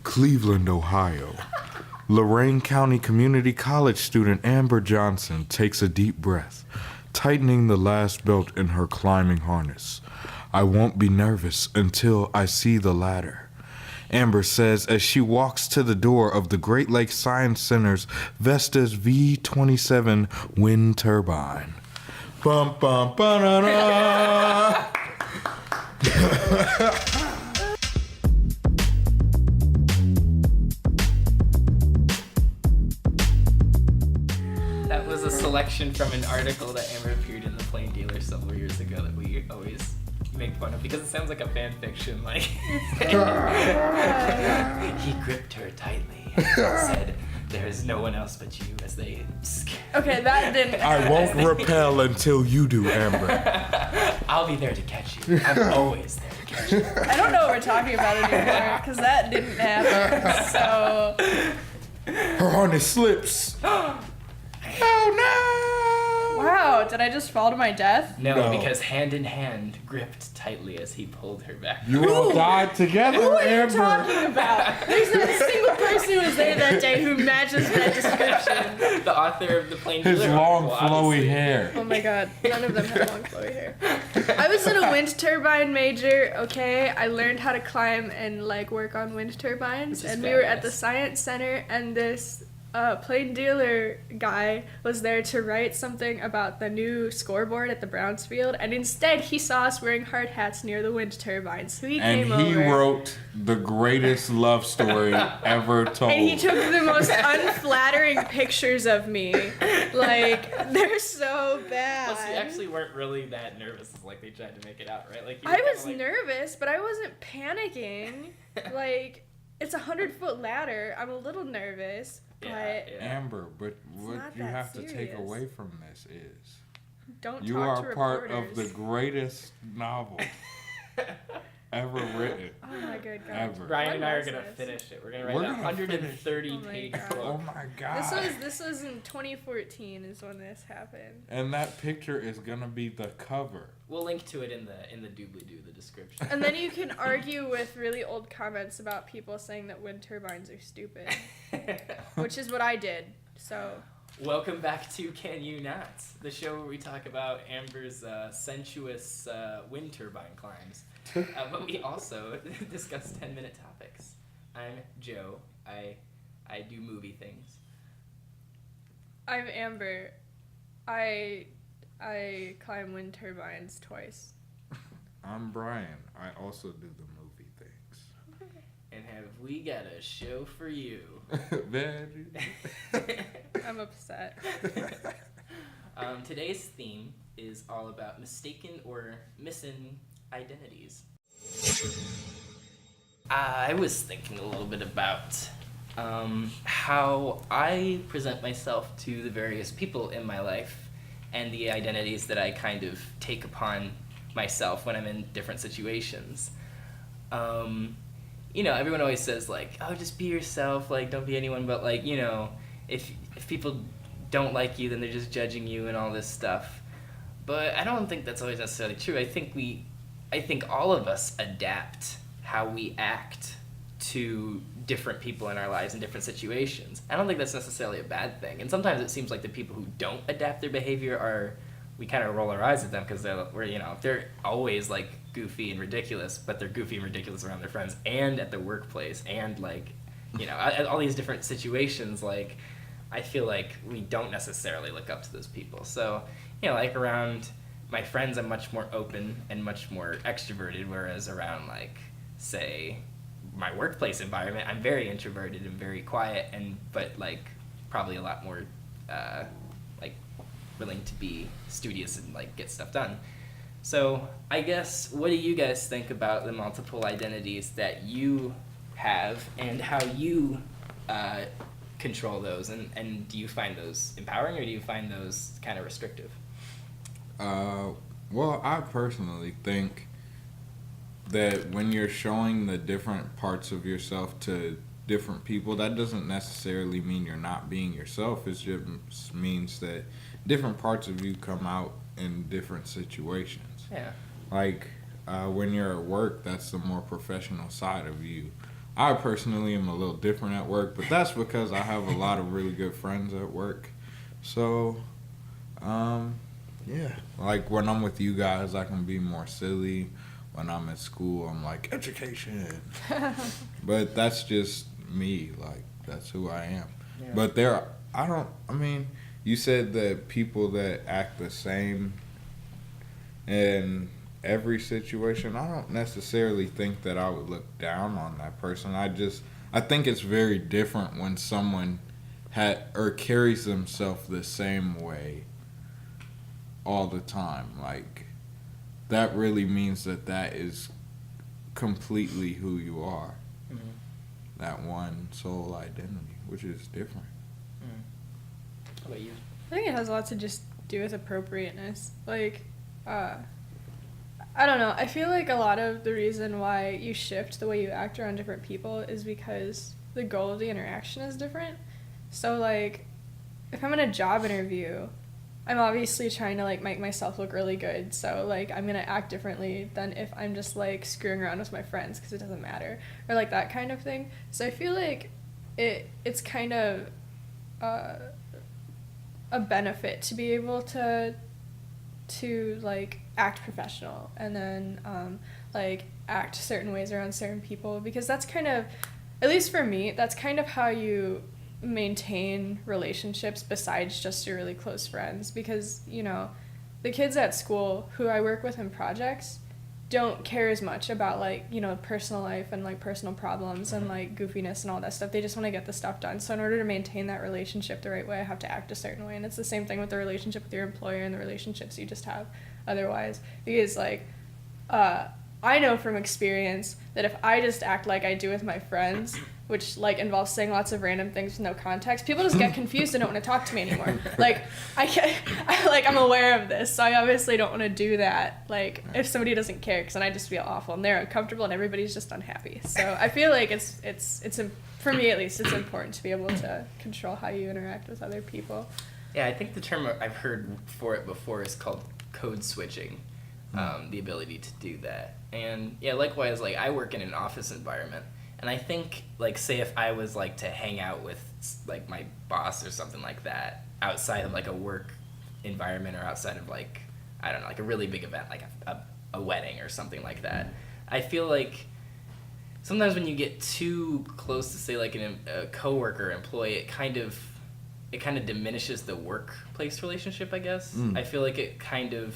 Cleveland, Ohio. Lorain County Community College student Amber Johnson takes a deep breath, tightening the last belt in her climbing harness. I won't be nervous until I see the ladder, Amber says as she walks to the door of the Great Lakes Science Center's Vestas V27 wind turbine. Bum, bum, ba-da-da. That was a selection from an article that Amber appeared in the Plain Dealer several years ago that we always make fun of because it sounds like a fan fiction. Like he gripped her tightly and said, "There is no one else but you." As they Okay, that didn't. I won't repel until you do, Amber. I'll be there to catch you. I'm always there to catch you. I don't know what we're talking about anymore because that didn't happen. So. Her harness slips. Oh no! Wow, did I just fall to my death? No, because hand in hand gripped tightly as he pulled her back. You all died together, Who are Amber. you talking about? There's not a single person who was there that day who matches that description. The author of the Plain His Dealer long, article, flowy obviously. hair. Oh my god, none of them had long flowy hair. I was in a wind turbine major, okay? I learned how to climb and like work on wind turbines, Which is and we were at badass. the science center, and this Plain Dealer guy was there to write something about the new scoreboard at the Browns field, and instead he saw us wearing hard hats near the wind turbines, so he And came he over. wrote the greatest love story ever told. And he took the most unflattering pictures of me. Like, they're so bad. Plus, you actually weren't really that nervous, like they tried to make it out, right? Like you I were was kinda, nervous, but I wasn't panicking. Like, it's a 100-foot ladder. I'm a little nervous, but Yeah. Amber, but what not you that have to take serious. away from this is don't you talk to are part reporters. of the greatest novel ever written. Oh my good God. Ever. Ryan and I are When was gonna this? finish it. We're gonna write We're a gonna 130-page God. book. Oh my god. This was in 2014 is when this happened. And that picture is gonna be the cover. We'll link to it in the doobly-doo, the description. And then you can argue with really old comments about people saying that wind turbines are stupid, which is what I did. So, Welcome back to Can You Not, the show where we talk about Amber's sensuous wind turbine climbs. But we also discuss 10-minute topics. I'm Joe. I do movie things. I'm Amber. I climb wind turbines twice. I'm Brian. I also do the movie things. And have we got a show for you? Very. I'm upset. Today's theme is all about mistaken or missing identities. I was thinking a little bit about how I present myself to the various people in my life and the identities that I kind of take upon myself when I'm in different situations. You know, everyone always says, like, oh, just be yourself, like, don't be anyone, but, like, you know, if people don't like you, then they're just judging you and all this stuff. But I don't think that's always necessarily true. I think all of us adapt how we act to different people in our lives in different situations. I don't think that's necessarily a bad thing. And sometimes it seems like the people who don't adapt their behavior we kind of roll our eyes at them because they're always like goofy and ridiculous, but they're goofy and ridiculous around their friends and at the workplace and like, you know, all these different situations. Like, I feel like we don't necessarily look up to those people. So, you know, like around my friends, I'm much more open and much more extroverted, whereas around like, say, my workplace environment, I'm very introverted and very quiet, but like probably a lot more like willing to be studious and like get stuff done. So I guess, what do you guys think about the multiple identities that you have and how you control those, and do you find those empowering or do you find those kind of restrictive? Well, I personally think that when you're showing the different parts of yourself to different people, that doesn't necessarily mean you're not being yourself. It just means that different parts of you come out in different situations. Yeah. Like when you're at work, that's the more professional side of you. I personally am a little different at work, but that's because I have a lot of really good friends at work. So, yeah, like when I'm with you guys, I can be more silly. When I'm at school, I'm like, education. But that's just me. Like, that's who I am. Yeah. But you said that people that act the same in every situation, I don't necessarily think that I would look down on that person. I think it's very different when someone carries themselves the same way all the time. Like, that really means that is completely who you are. Mm-hmm. That one soul identity, which is different. How about you? I think it has a lot to just do with appropriateness. Like, I don't know. I feel like a lot of the reason why you shift the way you act around different people is because the goal of the interaction is different. So, like, if I'm in a job interview, I'm obviously trying to, like, make myself look really good. So, like, I'm going to act differently than if I'm just, like, screwing around with my friends because it doesn't matter. Or, like, that kind of thing. So I feel like it's kind of a benefit to be able to like act professional and then like act certain ways around certain people, because that's kind of, at least for me, that's kind of how you maintain relationships besides just your really close friends. Because, you know, the kids at school who I work with in projects don't care as much about, like, you know, personal life and, like, personal problems and, like, goofiness and all that stuff. They just want to get the stuff done. So in order to maintain that relationship the right way, I have to act a certain way. And it's the same thing with the relationship with your employer and the relationships you just have otherwise. Because, like, I know from experience that if I just act like I do with my friends, which, like, involves saying lots of random things with no context, people just get confused and don't want to talk to me anymore. Like, I'm aware of this, so I obviously don't want to do that, like, if somebody doesn't care, because then I just feel awful, and they're uncomfortable, and everybody's just unhappy. So I feel like it's for me, at least, it's important to be able to control how you interact with other people. Yeah, I think the term I've heard for it before is called code switching, the ability to do that. And, yeah, likewise, like, I work in an office environment. And I think, like, say if I was, like, to hang out with, like, my boss or something like that outside of, like, a work environment or outside of, like, I don't know, like a really big event, like a wedding or something like that, I feel like sometimes when you get too close to, say, like, a coworker, employee, it kind of diminishes the workplace relationship, I guess. I feel like it kind of...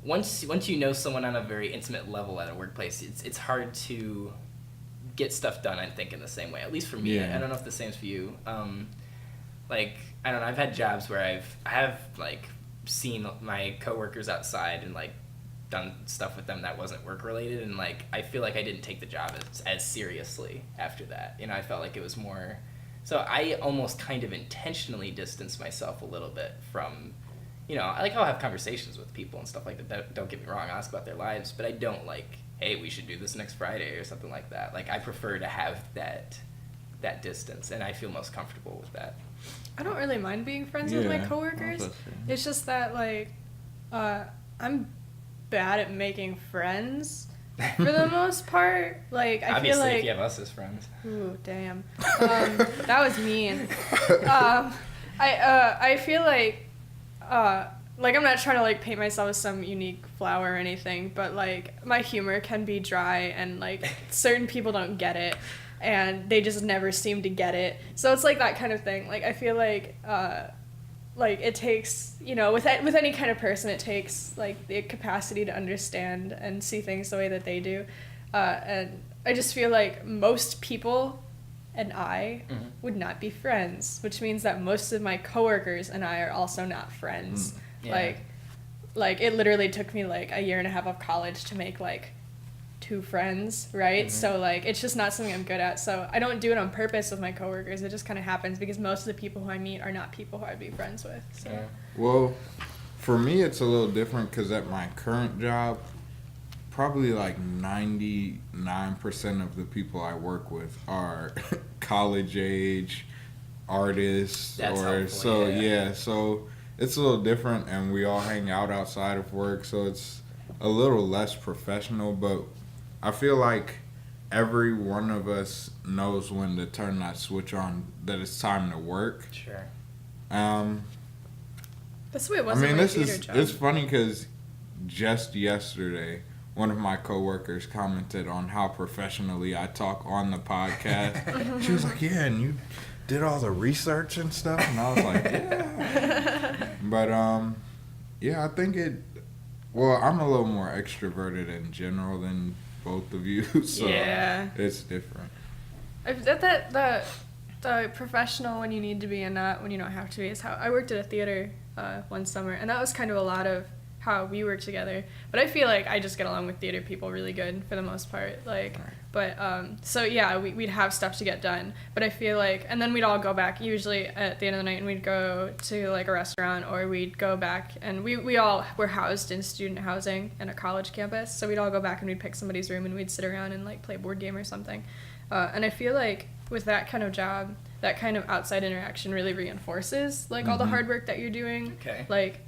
Once you know someone on a very intimate level at a workplace, it's hard to get stuff done, I think, in the same way. At least for me. Yeah. I don't know if the same's for you. Like, I don't know, I've had jobs where I have like seen my coworkers outside and, like, done stuff with them that wasn't work related, and, like, I feel like I didn't take the job as seriously after that. You know, I felt like it was more... So I almost kind of intentionally distanced myself a little bit from... You know, like, I'll have conversations with people and stuff like that. Don't get me wrong, I ask about their lives, but I don't, like, hey, we should do this next Friday or something like that. Like, I prefer to have that distance, and I feel most comfortable with that. I don't really mind being friends with my coworkers. It's just that, like, I'm bad at making friends for the most part. Like, I Obviously, feel like... if you have us as friends. Ooh, damn. That was mean. I feel like, I'm not trying to, like, paint myself as some unique flower or anything, but, like, my humor can be dry, and, like, certain people don't get it, and they just never seem to get it. So it's, like, that kind of thing. Like, I feel like, it takes, you know, with any kind of person, it takes, like, the capacity to understand and see things the way that they do. And I just feel like most people and I would not be friends, which means that most of my coworkers and I are also not friends. Yeah. Like it literally took me, like, a year and a half of college to make, like, 2 friends, right? So, like, it's just not something I'm good at. So I don't do it on purpose with my coworkers. It just kind of happens because most of the people who I meet are not people who I'd be friends with. So. Yeah. Well, for me, it's a little different because at my current job, probably like 99% of the people I work with are college age artists. That's helpful, so yeah. So it's a little different, and we all hang out outside of work, so it's a little less professional. But I feel like every one of us knows when to turn that switch on, that it's time to work. Sure. That's the way it was in my theater job. It's funny because just yesterday, one of my coworkers commented on how professionally I talk on the podcast. She was like, "Yeah, and you did all the research and stuff," and I was like, "Yeah." But yeah, I think it. Well, I'm a little more extroverted in general than both of you, so Yeah. it's different. The professional when you need to be and not when you don't have to be is how I worked at a theater one summer, and that was kind of a lot of how we work together. But I feel like I just get along with theater people really good for the most part. Like, but so yeah, we'd have stuff to get done. But I feel like, and then we'd all go back usually at the end of the night, and we'd go to like a restaurant, or we'd go back, and we all were housed in student housing in a college campus. So we'd all go back and we'd pick somebody's room and we'd sit around and like play a board game or something. And I feel like with that kind of job, that kind of outside interaction really reinforces like all the hard work that you're doing. Okay. Like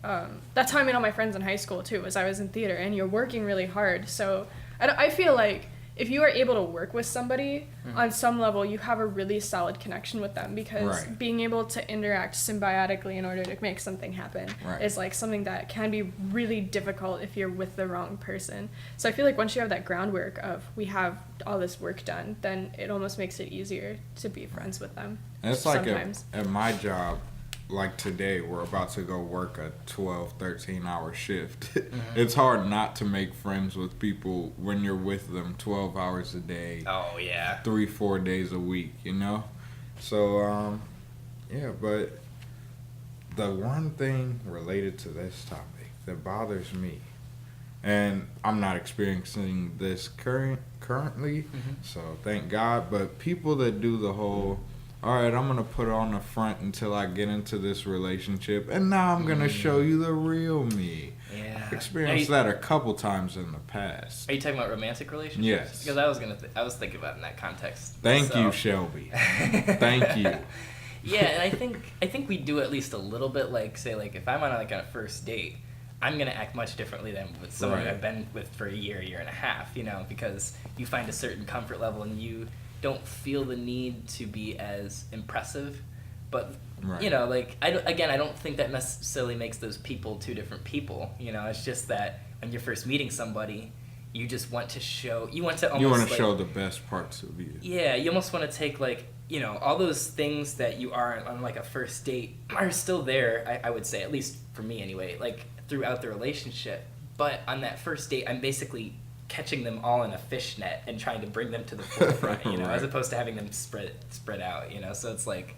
that's how I made all my friends in high school too, was I was in theater, and you're working really hard. So I feel like if you are able to work with somebody on some level, you have a really solid connection with them, because being able to interact symbiotically in order to make something happen is like something that can be really difficult if you're with the wrong person. So I feel like once you have that groundwork of we have all this work done, then it almost makes it easier to be friends with them. And it's like sometimes. at my job, like today, we're about to go work a 12, 13-hour shift. It's hard not to make friends with people when you're with them 12 hours a day. Oh, yeah. 3-4 days a week, you know? So, yeah, but the one thing related to this topic that bothers me, and I'm not experiencing this currently, so thank God, but people that do the whole, all right, I'm going to put on the front until I get into this relationship, and now I'm going to show you the real me. Yeah. I've experienced that a couple times in the past. Are you talking about romantic relationships? Yes. Because I was thinking about it in that context. Thank you, Shelby. Thank you. Yeah, and I think we do at least a little bit, like, say, like, if I'm on a first date, I'm going to act much differently than with someone I've been with for a year and a half, you know, because you find a certain comfort level and you don't feel the need to be as impressive. But, you know, like, I don't think that necessarily makes those people two different people. You know, it's just that when you're first meeting somebody, you just want to show, you want to show the best parts of you. Yeah, you almost want to take, like, you know, all those things that you are on, like, a first date are still there, I would say, at least for me anyway, like, throughout the relationship. But on that first date, I'm basically catching them all in a fishnet and trying to bring them to the forefront, you know, as opposed to having them spread out, you know. So it's like,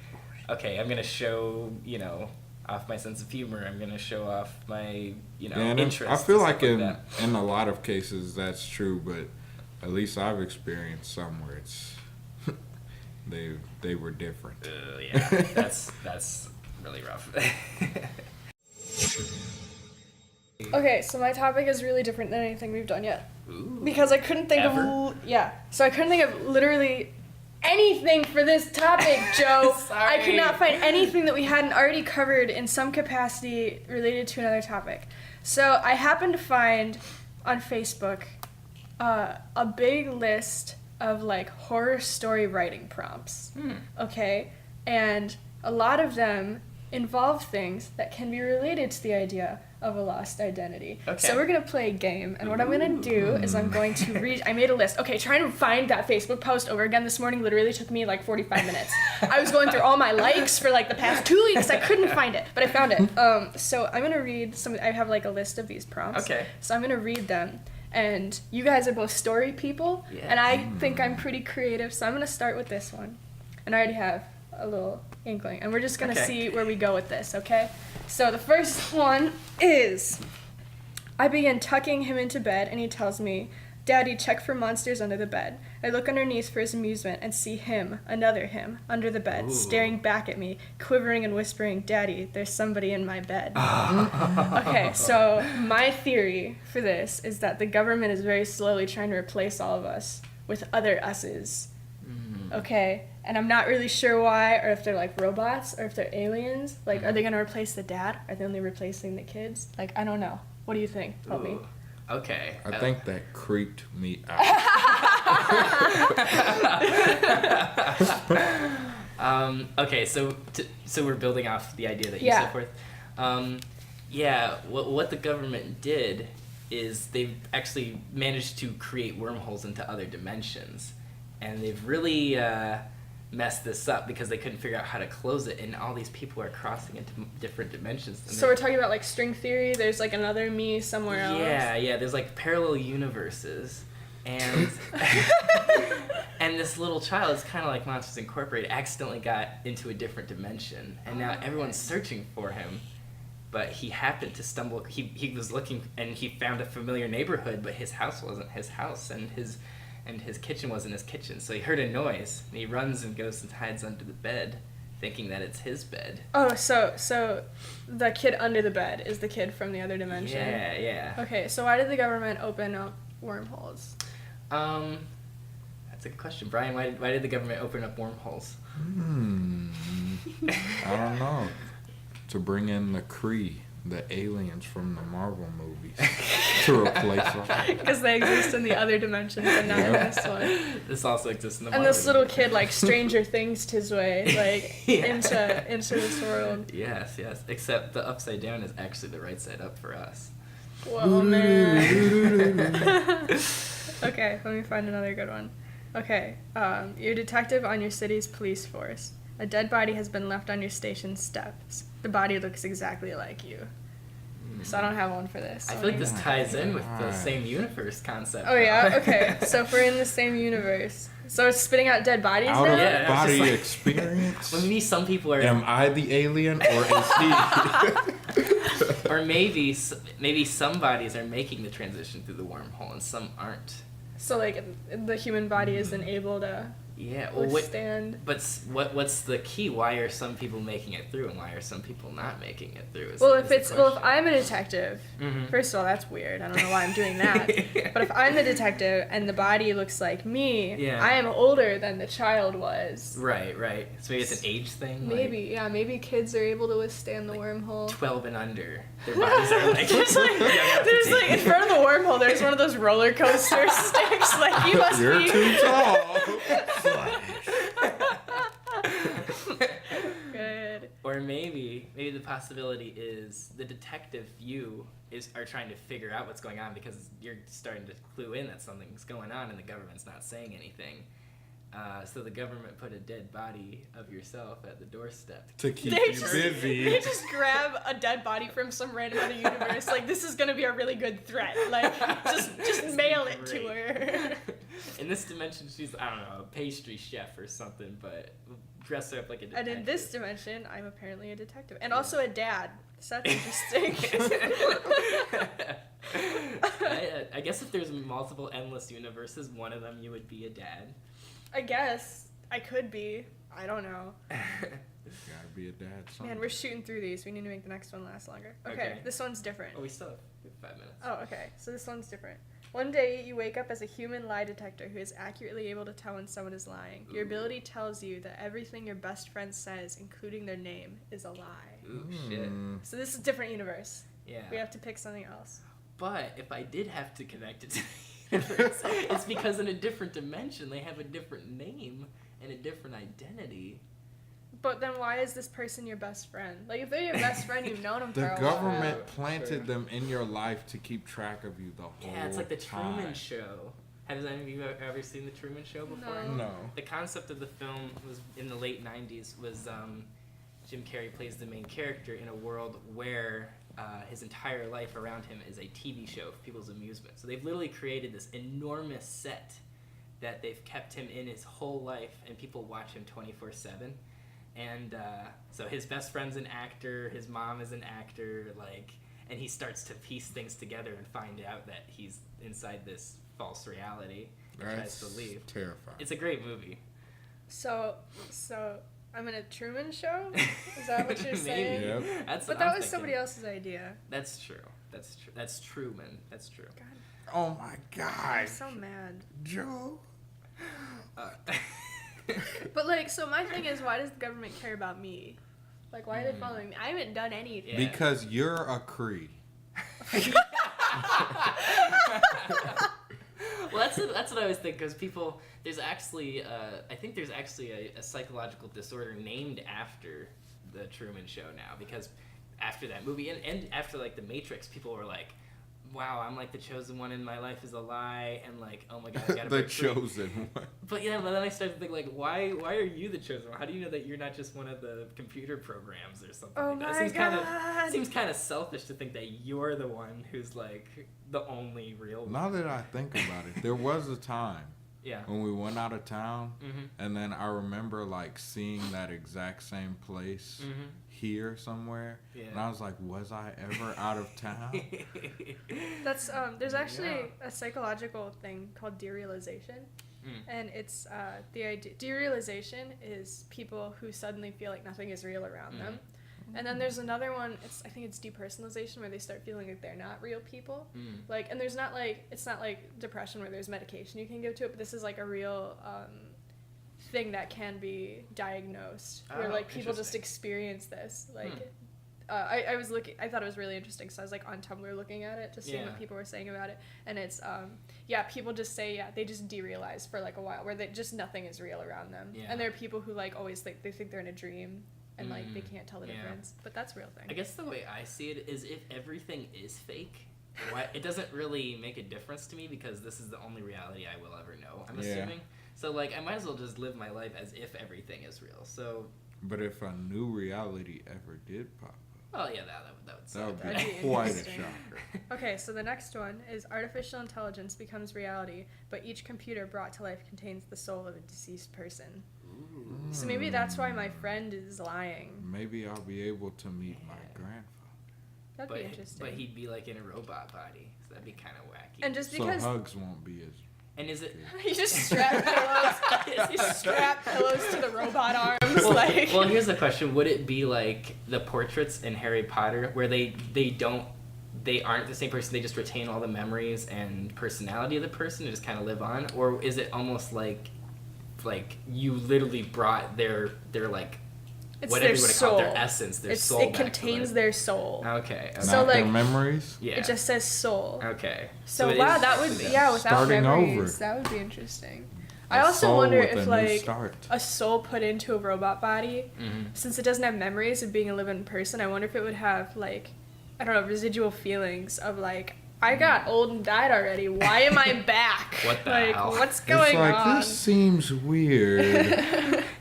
okay, I'm gonna show, you know, off my sense of humor. I'm gonna show off my, you know, interests. I feel like in a lot of cases that's true, but at least I've experienced some where it's they were different. Yeah, that's really rough. Okay, so my topic is really different than anything we've done yet. Ooh. Because I couldn't think of so I couldn't think of literally anything for this topic, Joe. I could not find anything that we hadn't already covered in some capacity related to another topic. So I happened to find on Facebook a big list of like horror story writing prompts. Okay? And a lot of them involve things that can be related to the idea of a lost identity. Okay. So we're gonna play a game, and what I'm gonna do is I'm going to read. I made a list. Okay, trying to find that Facebook post over again this morning literally took me like 45 minutes. I was going through all my likes for like the past 2 weeks. I couldn't find it, but I found it. So I'm gonna read some. I have like a list of these prompts. Okay. So I'm gonna read them, and you guys are both story people, and I think I'm pretty creative. So I'm gonna start with this one, and I already have a little inkling, and we're just gonna see where we go with this. Okay. So the first one is, I begin tucking him into bed, and he tells me, "Daddy, check for monsters under the bed." I look underneath for his amusement and see him, another him, under the bed, staring back at me, quivering and whispering, "Daddy, there's somebody in my bed." Okay, so my theory for this is that the government is very slowly trying to replace all of us with other us's. Okay, and I'm not really sure why, or if they're like robots, or if they're aliens. Like, are they gonna replace the dad? Are they only replacing the kids? Like, I don't know. What do you think? Help me. Okay. I think that creeped me out. Okay, so we're building off the idea that you Yeah. set forth. What the government did is they've actually managed to create wormholes into other dimensions, and they've really messed this up because they couldn't figure out how to close it, and all these people are crossing into different dimensions. So we're talking about like string theory. There's like another me somewhere else. Yeah. There's like parallel universes, and and this little child is kind of like Monsters Incorporated. Accidentally got into a different dimension, and now everyone's searching for him. But he happened to stumble. He was looking, and he found a familiar neighborhood, but his house wasn't his house, and his kitchen wasn't his kitchen. So he heard a noise, and he runs and goes and hides under the bed, thinking that it's his bed. Oh, so the kid under the bed is the kid from the other dimension. Yeah. Okay, so why did the government open up wormholes? That's a good question, Brian. Why did the government open up wormholes? I don't know. To bring in the Kree, the aliens from the Marvel movies, to replace them. Because they exist in the other dimensions and not in this one. This also exists in the And Marvel this little movies. kid like Stranger Things his way like into this world. Yes. Except the upside down is actually the right side up for us. Whoa, man. Okay, let me find another good one. Okay, you're a detective on your city's police force. A dead body has been left on your station's steps. The body looks exactly like you. So I don't have one for this. I feel like this ties in with the same universe concept. Oh yeah, okay. So if we're in the same universe, so it's spitting out dead bodies Out now. of Yeah, body it's just like- experience. Well, maybe some people are, Am I the alien or is he? or maybe some bodies are making the transition through the wormhole and some aren't. So like the human body isn't able to Yeah. Well, withstand. what's the key? Why are some people making it through and why are some people not making it through? Well, if I'm a detective, Mhm. first of all, that's weird. I don't know why I'm doing that. But if I'm the detective and the body looks like me, Yeah. I am older than the child was. Right. So maybe it's an age thing. Maybe kids are able to withstand the wormhole. 12 and under, their bodies are like. There's like in front of the wormhole. There's one of those roller coaster sticks. Like you must You're be. too tall. Good. Or maybe the possibility is the detective are trying to figure out what's going on because you're starting to clue in that something's going on and the government's not saying anything. So the government put a dead body of yourself at the doorstep. To keep They you just, busy. they just grab a dead body from some random other universe. Like this is gonna be a really good threat. Like just mail it to her. In this dimension, she's, I don't know, a pastry chef or something, but dress her up like a detective. And in this dimension, I'm apparently a detective and also a dad. So that's interesting. I guess if there's multiple endless universes, one of them you would be a dad. I guess I could be. I don't know. Gotta be a dad. Man, we're shooting through these. We need to make the next one last longer. Okay, Okay. this one's different. Oh, we still have 5 minutes. Oh, okay. So this one's different. One day, you wake up as a human lie detector who is accurately able to tell when someone is lying. Your ability tells you that everything your best friend says, including their name, is a lie. Ooh, shit. So this is a different universe. Yeah. We have to pick something else. But if I did have to connect it to the universe, it's because in a different dimension they have a different name and a different identity. But then why is this person your best friend? Like, if they're your best friend, you've known them for The a government while. planted them in your life to keep track of you the whole time. Yeah, it's like the Truman Show. Has any of you ever seen the Truman Show before? No. No. The concept of the film was in the late 90s was Jim Carrey plays the main character in a world where his entire life around him is a TV show for people's amusement. So they've literally created this enormous set that they've kept him in his whole life, and people watch him 24/7. And so his best friend's an actor, his mom is an actor, and he starts to piece things together and find out that he's inside this false reality and tries to leave. Terrifying. It's a great movie. So I'm in a Truman Show? Is that what you're Maybe. saying? Yep. That's But what that I'm was thinking. somebody else's idea. That's true. That's Truman. That's true. God, Oh my I'm God. so mad. Joe. But so my thing is, why does the government care about me? Like, why are they following me? I haven't done anything. Yeah. Because you're a Kree. Well, that's what I always think, because people, there's actually, I think there's actually a psychological disorder named after the Truman Show now, because after that movie and after like The Matrix, people were like, wow, I'm like the chosen one and my life is a lie, and like, oh my god, I gotta The break free. chosen one. But yeah, but then I started to think, like, why are you the chosen one? How do you know that you're not just one of the computer programs or something Oh like that? my It seems kind of selfish to think that you're the one who's like the only real one. Now that I think about it, there was a time Yeah. when we went out of town, Mhm. and then I remember like seeing that exact same place Mhm. here somewhere, Yeah. and I was like, was I ever out of town? That's there's actually Yeah. a psychological thing called derealization. Mm. And it's the idea. Derealization is people who suddenly feel like nothing is real around them. And then there's another one. I think it's depersonalization, where they start feeling like they're not real people. Mm. Like, and it's not like depression where there's medication you can give to it, but this is like a real thing that can be diagnosed, where Oh, like people just interesting. experience this. Like, I was looking. I thought it was really interesting, so I was like on Tumblr looking at it, just seeing Yeah. what people were saying about it, and it's people just say they just derealize for like a while, where they just nothing is real around them, Yeah. and there are people who like always think they're in a dream, and like they can't tell the Yeah. difference, but that's a real thing. I guess the way I see it is, if everything is fake, it doesn't really make a difference to me, because this is the only reality I will ever know, I'm Yeah. assuming. So like, I might as well just live my life as if everything is real. So, But if a new reality ever did pop up, well, yeah, that would that suck. would That'd be be quite a interesting. shocker. Okay, so the next one is artificial intelligence becomes reality, but each computer brought to life contains the soul of a deceased person. Ooh. So maybe that's why my friend is lying. Maybe I'll be able to meet my grandfather. That'd be interesting. But he'd be like in a robot body, so that'd be kind of wacky. And just So because hugs won't be as. And is it? you just strap pillows, you strap pillows to the robot arms, like. Well, here's the question: would it be like the portraits in Harry Potter, where they aren't the same person, they just retain all the memories and personality of the person and just kind of live on, or is it almost like you literally brought their like It's whatever their you would call soul. their essence, their It's, soul. it back to contains life? their soul. Okay. So, Not their like, memories? Yeah. It just says soul. Okay. So it wow, is- that would without Starting memories, over. that would be interesting. A I also soul wonder with a if new like start. a soul put into a robot body, Mhm. since it doesn't have memories of being a living person, I wonder if it would have like, I don't know, residual feelings of like, I got old and died already. Why am I back? What the like, hell? what's going It's like, on? this seems weird.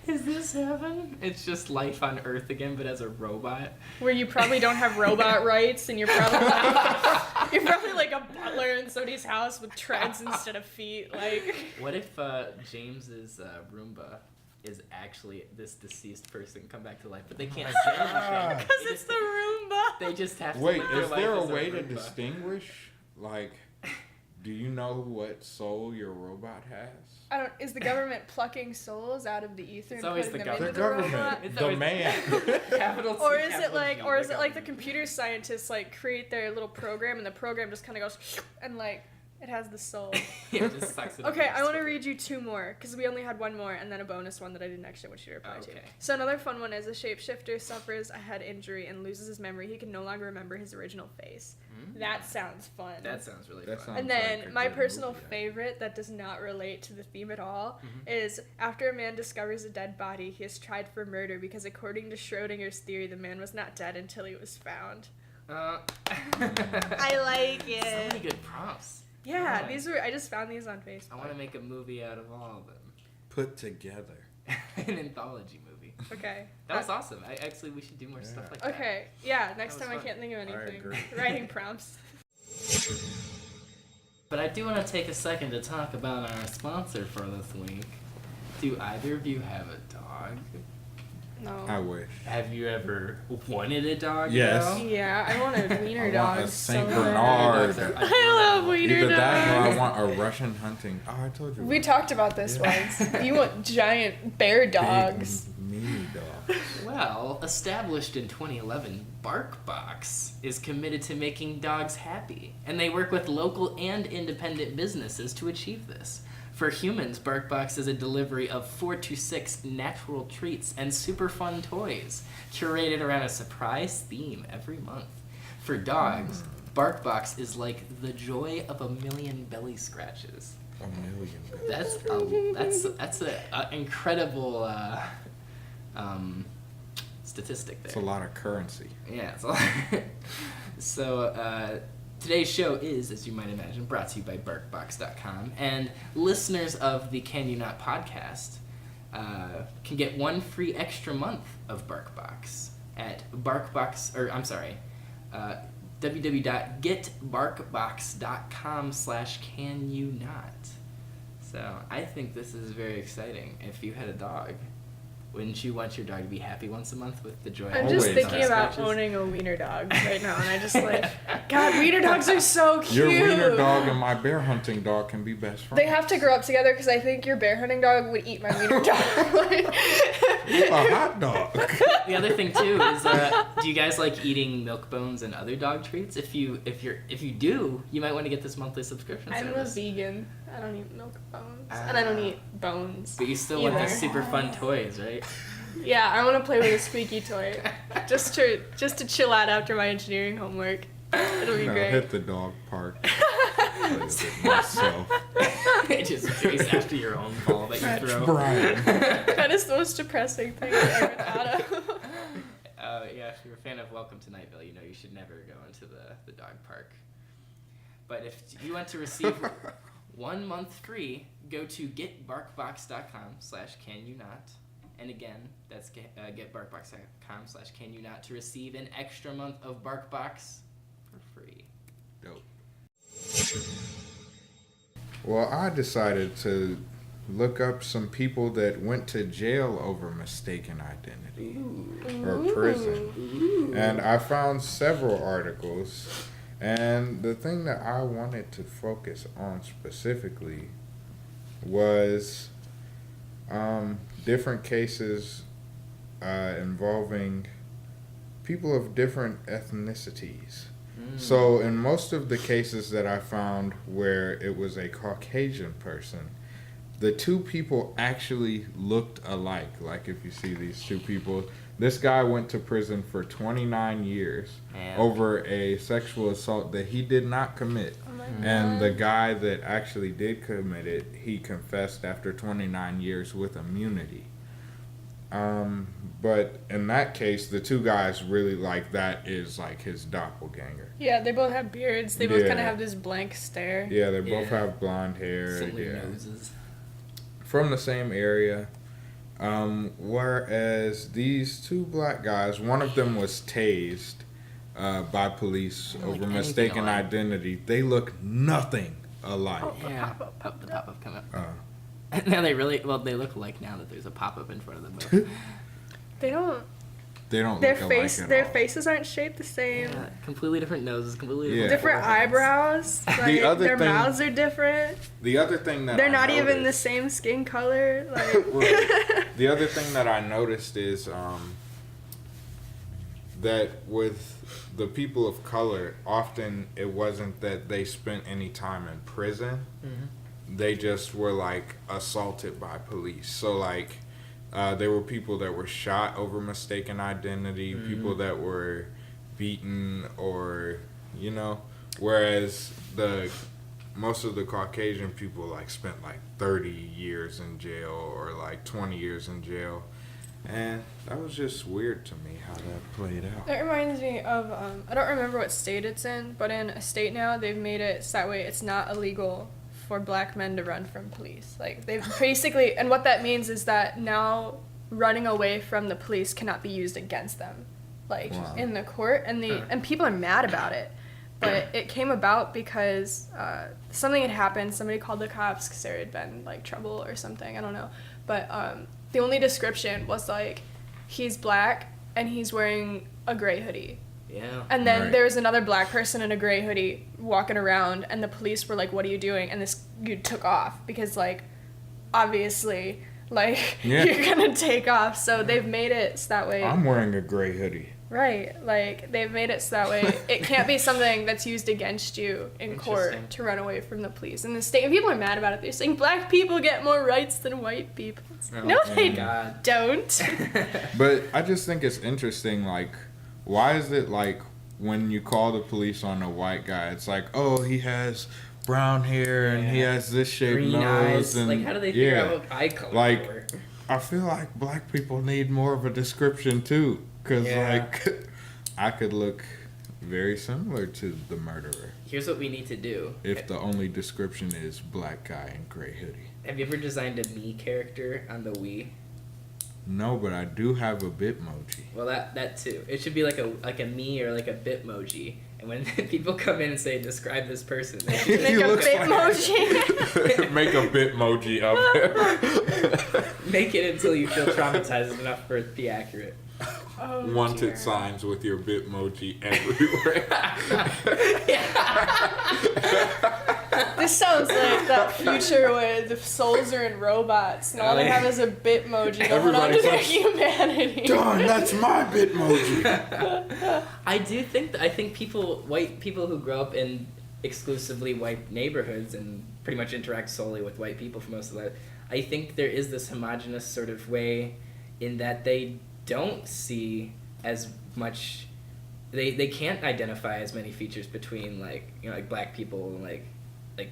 Is this heaven? It's just life on Earth again, but as a robot. Where you probably don't have robot rights, and you're probably like a butler in somebody's house with treads instead of feet. Like, What if James's Roomba is actually this deceased person come back to life, but they can't say anything. because it's the Roomba. They just have to Wait, live their is life there a as way to Roomba. distinguish? Like, do you know what soul your robot has? I don't. Is the government plucking souls out of the ether It's and always putting the them The into government. the robot? government, It's the always- man. Capital C, Or is it capital like, G, or is it like the government. computer scientists like create their little program, and the program just kind of goes and like it has the soul. Yeah, it just sucks it up Okay, and I want to stuff. read you two more because we only had one more and then a bonus one that I didn't actually want you to reply to. Okay. So another fun one is a shapeshifter suffers a head injury and loses his memory. He can no longer remember his original face. That sounds fun. That sounds really That fun. sounds- And like then a my good personal movie, yeah. favorite that does not relate to the theme at all Mm-hmm. is after a man discovers a dead body, he is tried for murder because according to Schrodinger's theory, the man was not dead until he was found. I like So many good prompts. Yeah, Yeah. I just found these on I Facebook. want to make a movie out of all of them. Put together. An anthology movie. Okay. That was awesome. We should do more stuff like that. Okay, yeah, next That was time I fun. can't think of I anything. agree. Writing prompts. But I do want to take a second to talk about our sponsor for this week. Do either of you have a dog? No. I wish. Have you ever wanted a dog? Yes. you know? Yeah, I want a wiener I dog want a so Saint bad. Bernard. Dogs are I love wiener Either that or dogs. I want a Russian hunting. Oh, I told you. We about talked about this Yeah. once. You want giant bear dogs. Big, meaty dogs. Well, established in 2011, BarkBox is committed to making dogs happy, and they work with local and independent businesses to achieve this. For humans, BarkBox is a delivery of 4 to 6 natural treats and super fun toys, curated around a surprise theme every month. For dogs, BarkBox is like the joy of a million belly scratches. 1 million. That's an incredible statistic there. It's a lot of currency. Yeah. It's a lot. So today's show is, as you might imagine, brought to you by BarkBox.com, and listeners of the Can You Not podcast can get one free extra month of BarkBox at www.getbarkbox.com/canyouNot. So I think this is very exciting. If you had a dog, wouldn't you want your dog to be happy once a month with the joy? I'm just Always. thinking about owning a wiener dog right now, and I just like, God, wiener dogs are so cute. Your wiener dog and my bear hunting dog can be best friends. They have to grow up together because I think your bear hunting dog would eat my wiener dog. A hot dog. The other thing too is, do you guys like eating milk bones and other dog treats? If you do, you might want to get this monthly subscription I'm a service. vegan. I don't eat milk bones, and I don't eat bones. But you still want either. those super fun toys, right? Yeah, I want to play with a squeaky toy, just to chill out after my engineering homework. It'll be great. Hit the dog park. Play with it myself. It just chase after your own ball that you throw. Brian. That is the most depressing thing I've ever thought of. Yeah, if you're a fan of Welcome to Nightville, you know you should never go into the dog park. But if you want to receive 1 month free, go to getbarkbox.com/canyouNot. And again, that's getbarkbox.com/canyouNot to receive an extra month of BarkBox for free. Dope. Well, I decided to look up some people that went to jail over mistaken identity or prison. And I found several articles. And the thing that I wanted to focus on specifically was different cases involving people of different ethnicities. So in most of the cases that I found where it was a Caucasian person, the two people actually looked alike. Like if you see these two people, this guy went to prison for 29 years over a sexual assault that he did not commit. And the guy that actually did commit it, he confessed after 29 years with immunity. But in that case, the two guys really that is like his doppelganger. Yeah, they both have beards. They both Yeah. kind of have this blank stare. Yeah, they both have blonde hair. Similar Yeah. noses. From the same area. Whereas these two black guys, one of them was tased by police They don't over look anything mistaken alike. identity. They look nothing alike. Yeah. The pop-up come up. Now they look alike now that there's a pop-up in front of them both. They don't. They don't Their look face. alike at Their all. faces aren't shaped the same. Yeah, completely different noses, completely Yeah. Different foreheads. eyebrows. Like, other their thing- mouths are different. The other thing that They're I not even the noticed- same skin color. Like. Right. The other thing that I noticed is that with the people of color, often it wasn't that they spent any time in prison. Mm-hmm. They just were assaulted by police. So there were people that were shot over mistaken identity, people that were beaten, or whereas most of the Caucasian people spent 30 years in jail or 20 years in jail. And that was just weird to me how that played out. That reminds me of, I don't remember what state it's in, but in a state now, they've made it so that way it's not illegal for black men to run from police. They've basically, and what that means is that now running away from the police cannot be used against them, Wow. in the court, and people are mad about it. But it came about because something had happened. Somebody called the cops because there had been trouble or something. I don't know. But the only description was he's black and he's wearing a gray hoodie. Yeah. And then Right. there was another black person in a gray hoodie walking around, and the police were like, "What are you doing?" And this dude took off because obviously Yeah. you're gonna take off. So they've made it so that way. I'm wearing a gray hoodie. Right, they've made it so that way it can't be something that's used against you in court Interesting. to run away from the police. And the state, and people are mad about it. They're saying black people get more rights than white people. Oh, No, they God. don't. But I just think it's interesting, why is it when you call the police on a white guy, it's oh, he has brown hair and he has this shaped green nose eyes. and Like, how do they figure out what eye color Like, they were? I feel like black people need more of a description too, because like I could look very similar to the murderer. Here's what we need to do. If the only description is black guy in gray hoodie. Have you ever designed a me character on the Wii? No, but I do have a Bitmoji. Well, that too. It should be like a me or like a Bitmoji. And when people come in and say, describe this person, they should Make a Bitmoji. Make a Bitmoji of it. make it until you feel traumatized enough for it to be accurate. Oh, Wanted dear. signs with your Bitmoji everywhere. This sounds like that future where the souls are in robots and all they have is a Bitmoji to hold on to Everybody's their like, humanity. Darn, that's my Bitmoji. I think white people who grow up in exclusively white neighborhoods and pretty much interact solely with white people for most of their life, I think there is this homogenous sort of way in that they don't see as much, they can't identify as many features between like black people and like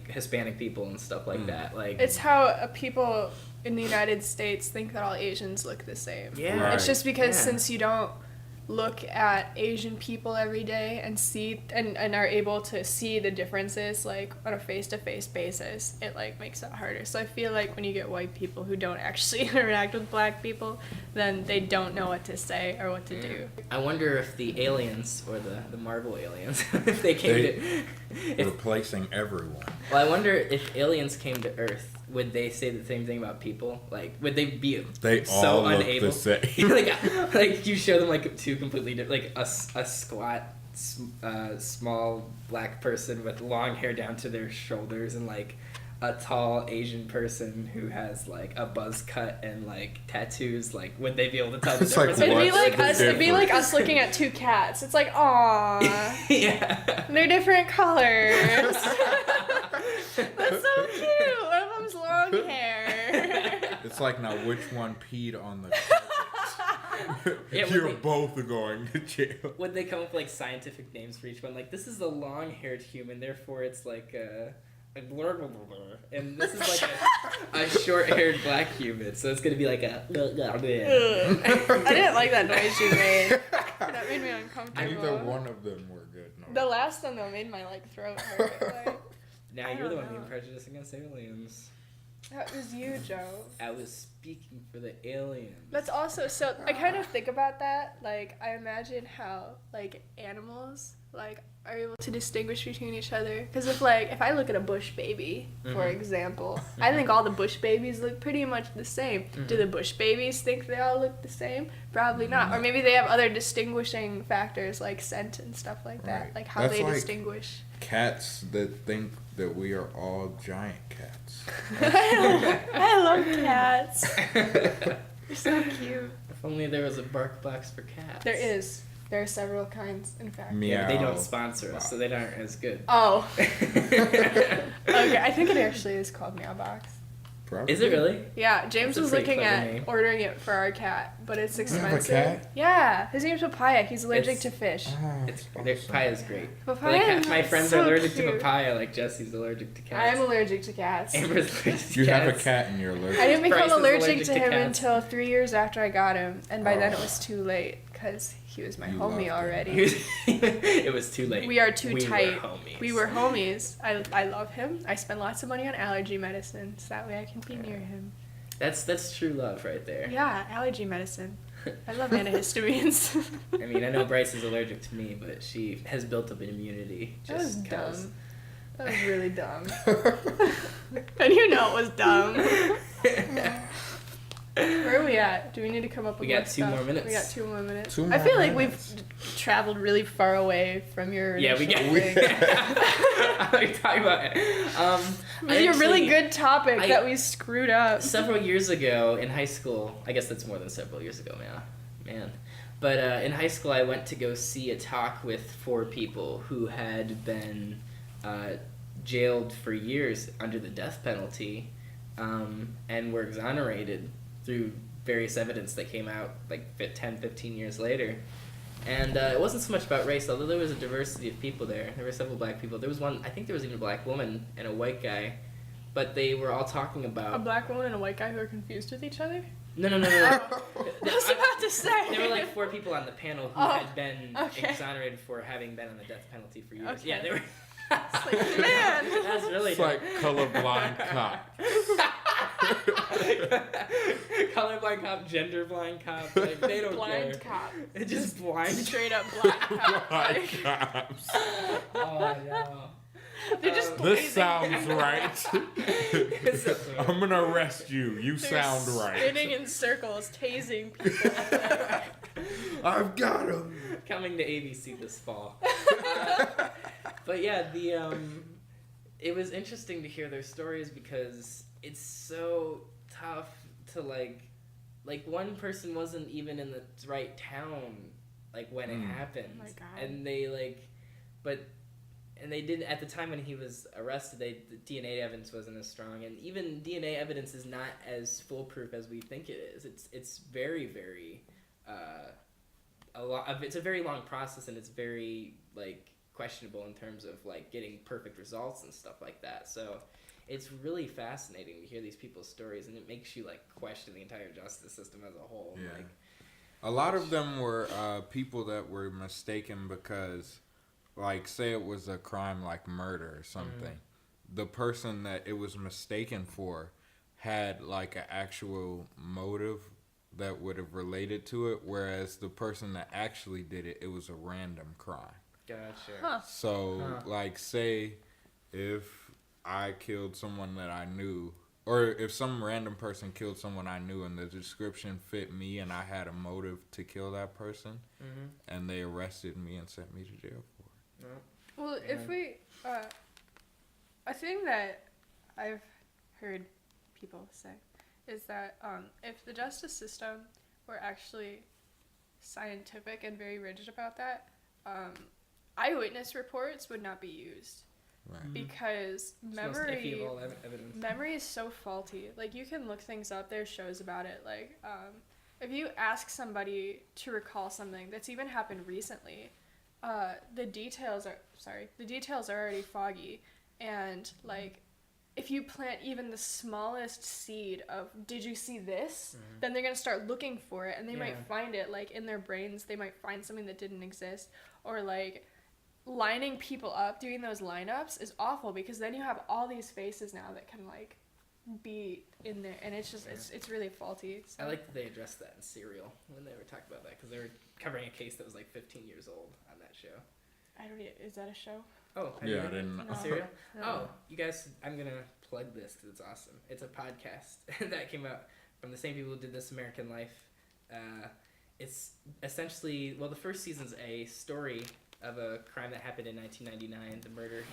Hispanic people and stuff like that. Like It's how people in the United States think that all Asians look the same. Yeah. Right. It's just because since you don't look at Asian people every day and see and are able to see the differences like on a face-to-face basis, it like makes it harder. So I feel like when you get white people who don't actually interact with black people, then they don't know what to say or what to do. I wonder if the aliens or the Marvel aliens, if they came Replacing everyone. well, I wonder if aliens came to Earth, would they say the same thing about people? Like, would they be They so all look unable? the same. like you show them like two completely different, like a squat, small black person with long hair down to their shoulders, and like a tall Asian person who has like a buzz cut and like tattoos. Like, would they be able to tell the It's like, difference? It'd be What's like the us. It'd be like difference? us looking at two cats. It's like, aww, Yeah. they're different colors. That's so cute. One of them's long hair. It's like, now which one peed on the carpet? Yeah, would You're they- both going to jail. Would they come up with like scientific names for each one? Like, this is a long-haired human, therefore it's like a blur, blah, blah, blah. And this is like a short-haired black human, so it's gonna be like a. I didn't like that noise you made. That made me uncomfortable. Neither one of them were good. No. The last one though made my like throat hurt. Like, Now I you're the don't one being know. prejudiced against aliens. that was you, Joe. I was speaking for the aliens. That's also so. I kind of think about that. Like, I imagine how like animals like are able to distinguish between each other. Because if I look at a bush baby, for example, I think all the bush babies look pretty much the same. Do the bush babies think they all look the same? Probably not. Or maybe they have other distinguishing factors like scent and stuff like that. Right. Like how That's they like- distinguish. Cats that think that we are all giant cats. I love cats. They're so cute. If only there was a BarkBox for cats. There is. There are several kinds, in fact. Meow. Yeah, they don't sponsor us, so they aren't as good. Oh. Okay, I think it actually is called Meowbox. Probably. Is it really? Yeah, James That's a was pretty looking clever at name. ordering it for our cat, but it's You have a expensive. cat? Yeah, his name's Papaya. He's allergic It's- to fish. Oh, It's that's awesome. papaya's great. Papaya Like, my is friends so are allergic cute. to papaya, like Jesse's allergic to cats. I'm allergic to cats. Amber's allergic to You cats. have a cat and you're allergic. I didn't become Bryce is allergic to him cats. until 3 years after I got him, and by then it Oh. was too late because he was my You homie loved him. already. It was too late. We are too we tight. Were homies. We were homies. I love him. I spend lots of money on allergy medicine so that way I can be near him. That's true love right there. Yeah, allergy medicine. I love antihistamines. I mean, I know Bryce is allergic to me, but she has built up an immunity That was just 'cause. dumb. That was really dumb. And you know it was dumb. Where are we at? Do we need to come up with We got more 2 stuff? more minutes. We got 2 more minutes. 2 I more feel like minutes. we've traveled really far away from your Yeah, we initial got. thing. We're talking about. With your really actually- good topic I- that we screwed up. Several years ago in high school, I guess that's more than several years ago, man. But in high school, I went to go see a talk with 4 people who had been jailed for years under the death penalty, and were exonerated through various evidence that came out like 10, 15 years later. And it wasn't so much about race, although there was a diversity of people there. There were several black people. There was one, I think there was even a black woman and a white guy. But they were all talking about... A black woman and a white guy who are confused with each other? No. I was about to say. There were like 4 people on the panel who had been exonerated for having been on the death penalty for years. Okay. Yeah, they were... It's like, man! That's really It's like colorblind cop. Colorblind cop, gender blind cop. Like, they don't Blind care. cop. It's just blind. Straight up black cop. Blind Like, cops. Oh, no. they're just This blazing sounds right. I'm gonna arrest you. You They're sound right. spinning in circles, tasing people. I've got him. Coming to ABC this fall. But yeah, it was interesting to hear their stories because it's so tough to like one person wasn't even in the right town like when it happened. Oh my God. And they did at the time when he was arrested. The DNA evidence wasn't as strong, and even DNA evidence is not as foolproof as we think it is. It's very, very it's a very long process, and it's very like questionable in terms of like getting perfect results and stuff like that. So it's really fascinating to hear these people's stories, and it makes you like question the entire justice system as a whole. Yeah. Like, A lot of them were people that were mistaken because, like, say it was a crime like murder or something. The person that it was mistaken for had like an actual motive that would have related to it, whereas the person that actually did it, it was a random crime. gotcha. Huh. So, like, say if I killed someone that I knew, or if some random person killed someone I knew and the description fit me and I had a motive to kill that person, and they arrested me and sent me to jail for it. No. Well, if we, a thing that I've heard people say is that if the justice system were actually scientific and very rigid about that, eyewitness reports would not be used. Right. Because It's the most iffy of all evidence. memory is so faulty. Like, you can look things up. There's shows about it. Like, if you ask somebody to recall something that's even happened recently, the details are already foggy, and like, if you plant even the smallest seed of "did you see this?" then they're gonna start looking for it, and they might find it like in their brains. They might find something that didn't exist, or like lining people up, doing those lineups is awful because then you have all these faces now that can like be in there, and it's just it's really faulty. So. I like that they addressed that in Serial when they were talking about that, because they were covering a case that was like 15 years old on that show. Is that a show? Oh, Yeah, I didn't know. No. Serial? No. Oh, you guys, I'm going to plug this because it's awesome. It's a podcast that came out from the same people who did This American Life. It's essentially, well, the first season's a story of a crime that happened in 1999, the murder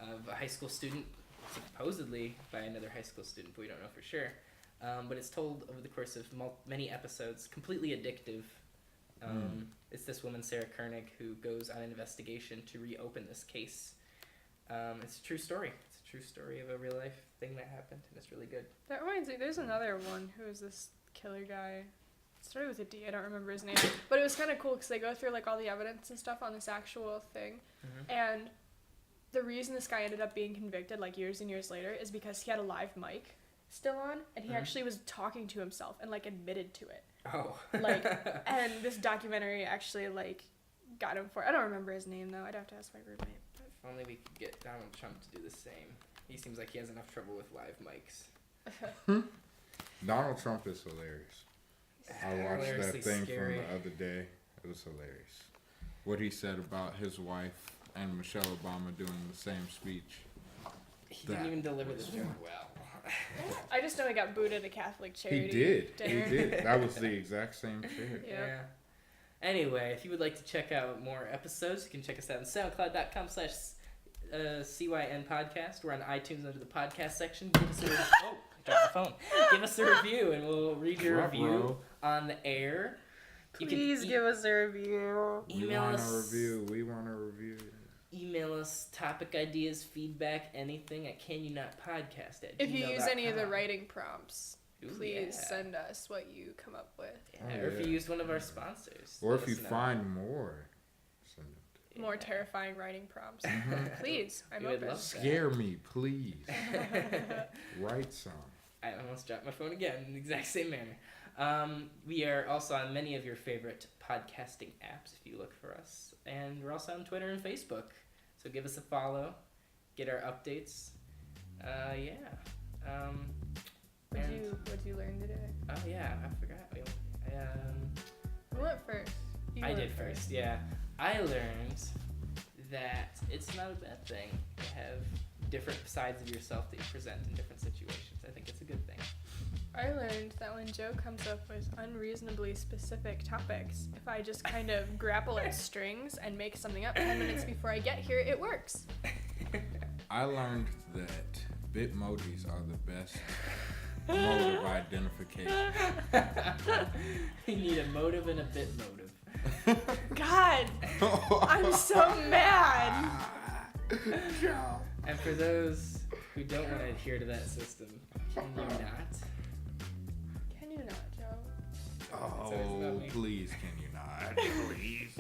of a high school student, supposedly by another high school student, but we don't know for sure. But it's told over the course of many episodes, completely addictive. It's this woman, Sarah Koenig, who goes on an investigation to reopen this case. It's a true story. It's a true story of a real life thing that happened, and it's really good. That reminds me, there's another one who is this killer guy. It started with a D, I don't remember his name. But it was kind of cool because they go through like all the evidence and stuff on this actual thing. And the reason this guy ended up being convicted like years and years later is because he had a live mic still on, and he actually was talking to himself and like admitted to it. Oh. Like, and this documentary actually like got him for it. I don't remember his name though. I'd have to ask my roommate. If only we could get Donald Trump to do the same. He seems like he has enough trouble with live mics. Donald Trump is hilarious. I watched that Hilariously thing scary. from the other day. It was hilarious. What he said about his wife and Michelle Obama doing the same speech. He didn't even deliver the joke well. I just know he got booed at a Catholic charity He did. dinner. He did. That was the exact same shit. Yeah. Anyway, if you would like to check out more episodes, you can check us out on soundcloud.com/CYN podcast. We're on iTunes under the podcast section. Give us a review. Oh, I dropped my phone. Give us a review, and we'll read your review on the air. Please give us a review. We want a review. We want a review. Email us topic ideas, feedback, anything at canyounotpodcast@gmail.com. If you use any of the writing prompts, Ooh, please yeah. send us what you come up with. Yeah, or if you used one of our sponsors. Or let if you us know. find more, send it. More terrifying writing prompts. Please, I'm We would open. love Scare me, please. Write some. I almost dropped my phone again in the exact same manner. We are also on many of your favorite podcasting apps if you look for us. And we're also on Twitter and Facebook. So give us a follow. Get our updates. Yeah. What'd you learn today? Oh, yeah. I forgot. Who went first? You I went did first, yeah. I learned that it's not a bad thing to have different sides of yourself that you present in different situations. I think it's a good thing. I learned that when Joe comes up with unreasonably specific topics, if I just kind of grapple at strings and make something up 10 minutes before I get here, it works. I learned that Bitmojis are the best mode of identification. You need a motive and a bit motive. God, I'm so mad. And for those who don't want to adhere to that system, can you not? Can you not, Joe? Oh, please, can you not? Please.